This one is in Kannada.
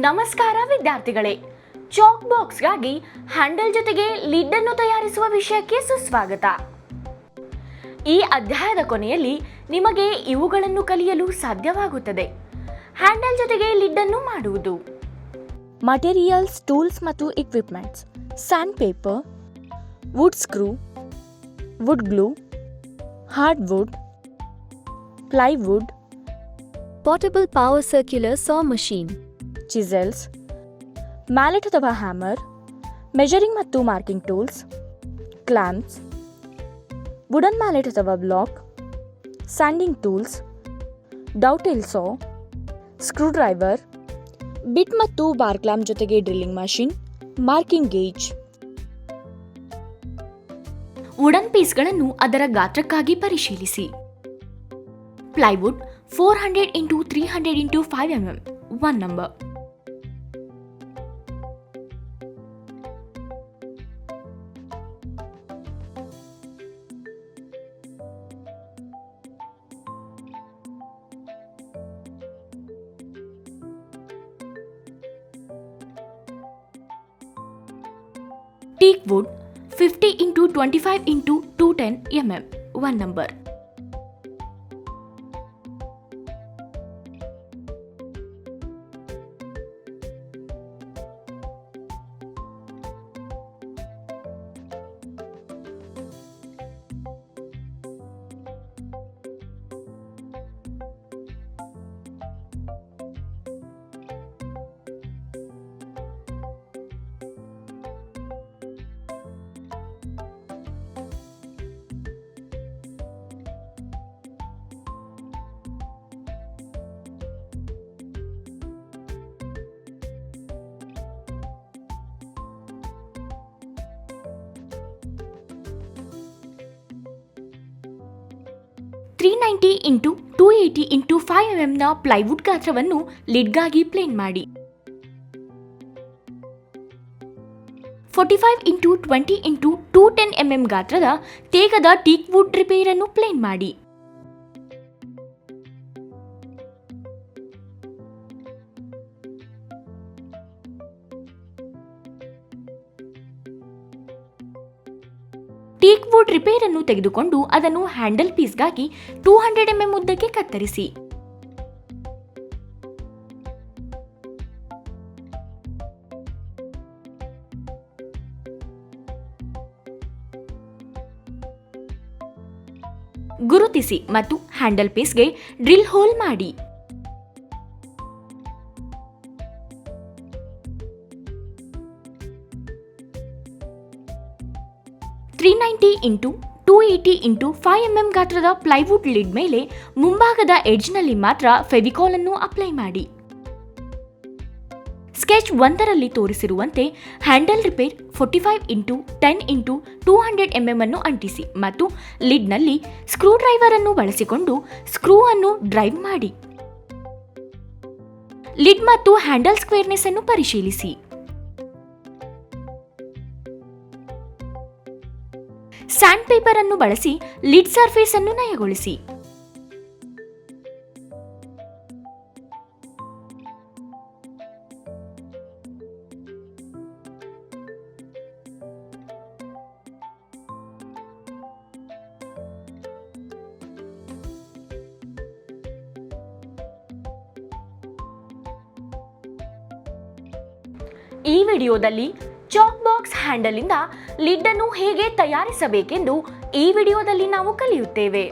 ನಮಸ್ಕಾರ ವಿದ್ಯಾರ್ಥಿಗಳೇ, ಚಾಕ್ ಬಾಕ್ಸ್ಗಾಗಿ ಹ್ಯಾಂಡಲ್ ಜೊತೆಗೆ ಲಿಡ್ ಅನ್ನು ತಯಾರಿಸುವ ವಿಷಯಕ್ಕೆ ಸುಸ್ವಾಗತ. ಈ ಅಧ್ಯಾಯದ ಕೊನೆಯಲ್ಲಿ ನಿಮಗೆ ಇವುಗಳನ್ನು ಕಲಿಯಲು ಸಾಧ್ಯವಾಗುತ್ತದೆ. ಹ್ಯಾಂಡಲ್ ಜೊತೆಗೆ ಲಿಡ್ ಅನ್ನು ಮಾಡುವುದು. ಮಟೀರಿಯಲ್ಸ್, ಟೂಲ್ಸ್ ಮತ್ತು equipments: sand paper, wood screw, wood glue, hardwood, plywood, portable power circular saw machine, chisels, mallet ಅಥವಾ ಹ್ಯಾಮರ್, ಮೆಜರಿಂಗ್ ಮತ್ತು marking tools, clamps, wooden mallet ಅಥವಾ block, sanding tools, dovetail saw, screw driver, bit ಮತ್ತು ಬಾರ್ ಕ್ಲಾಂಪ್ ಜೊತೆಗೆ drilling machine, marking gauge. Wooden ಪೀಸ್ಗಳನ್ನು ಅದರ ಗಾತ್ರಕ್ಕಾಗಿ ಪರಿಶೀಲಿಸಿ. Plywood 400 x 300 x 5 mm, 1 number. Teak wood 50 x 25 x 210 mm, 1 number. $390 x 280 x 5 mm ನ ಪ್ಲೈವುಡ್ ಗಾತ್ರವನ್ನು ಲಿಡ್ಗಾಗಿ ಪ್ಲೇನ್ ಮಾಡಿ. 45 x 20 x 210 mm ಗಾತ್ರದ ತೇಗದ ಟೀಕ್ ವುಡ್ ರಿಪೇರ್ ಅನ್ನು ಪ್ಲೇನ್ ಮಾಡಿ. ಟೀಕ್ ವುಡ್ ರಿಪೇರ್ ಅನ್ನು ತೆಗೆದುಕೊಂಡು ಅದನ್ನು ಹ್ಯಾಂಡಲ್ ಪೀಸ್ಗಾಗಿ 200 mm ಉದ್ದಕ್ಕೆ ಕತ್ತರಿಸಿ. ಗುರುತಿಸಿ ಮತ್ತು ಹ್ಯಾಂಡಲ್ ಪೀಸ್ಗೆ ಡ್ರಿಲ್ ಹೋಲ್ ಮಾಡಿ. $390 x 280 x 5 mm ಗಾತ್ರದ ಪ್ಲೈವುಡ್ ಲಿಡ್ ಮೇಲೆ ಮುಂಭಾಗದ ಎಡ್ಜ್ನಲ್ಲಿ ಮಾತ್ರ ಫೆವಿಕಾಲ್ ಅನ್ನು ಅಪ್ಲೈ ಮಾಡಿ. ಸ್ಕೆಚ್ 1ರಲ್ಲಿ ತೋರಿಸಿರುವಂತೆ handle repair 45 x 10 x 200 mm ಅನ್ನು ಅಂಟಿಸಿ ಮತ್ತು ಲಿಡ್ನಲ್ಲಿ ಸ್ಕ್ರೂ ಡ್ರೈವರ್ ಅನ್ನು ಬಳಸಿಕೊಂಡು ಸ್ಕ್ರೂ ಅನ್ನು ಡ್ರೈವ್ ಮಾಡಿ. ಲಿಡ್ ಮತ್ತು ಹ್ಯಾಂಡಲ್ ಸ್ಕ್ವೇರ್ನೆಸ್ ಅನ್ನು ಪರಿಶೀಲಿಸಿ. ಸ್ಯಾಂಡ್ ಪೇಪರ್ ಅನ್ನು ಬಳಸಿ ಲಿಡ್ ಸರ್ಫೇಸ್ ಅನ್ನು ನಯಗೊಳಿಸಿ. ಈ ವಿಡಿಯೋದಲ್ಲಿ ಚಾಕ್ ಬಾಕ್ಸ್ ಹ್ಯಾಂಡಲ್ ಇಂದ ಲಿಡ್ ಅನ್ನು ಹೇಗೆ ತಯಾರಿಸಬೇಕೆಂದು ಈ ವಿಡಿಯೋದಲ್ಲಿ ನಾವು ಕಲಿಯುತ್ತೇವೆ.